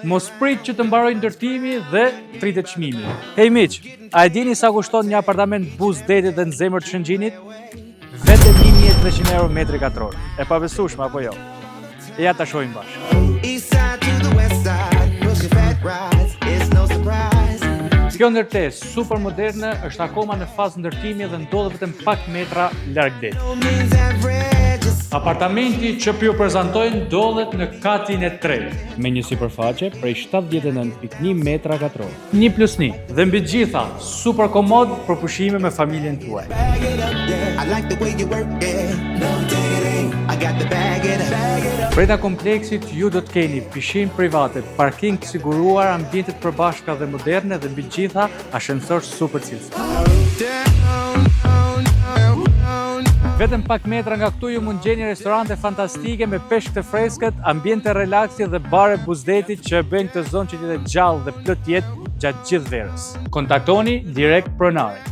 Mos prit që të mbaroj ndërtimi dhe pritet çmimi. Hey miq, a e dini sa kushton një apartament Buzdetit dhe në zemër të Shëngjinit? Vetëm 1300 euro metri katror. E pabesueshme apo jo? Ja ta shohim bashkë. Kjo ndërtesë super moderne është akoma në fazë ndërtimi dhe ndodhet vetëm pak metra larg detit. Apartamenti që ju prezantojnë ndodhet në katin e 3, me një sipërfaqe prej 79.1 metra katror. 1+1 dhe mbi gjitha super komod për pushime me familjen tuaj. Brenda kompleksit ju do të keni pishin private, parking të siguruar, ambientet përbashkëta dhe moderne dhe mbi gjitha ashensor super cilësi. Vetëm pak metra nga këtu ju mund gjeni restorante fantastike me peshk të freskët, ambiente relaksi dhe bare Buzdetit që bëjnë këtë zonë që të jetë gjallë dhe plot jetë gjatë gjithë verës. Kontaktoni direkt pronarin.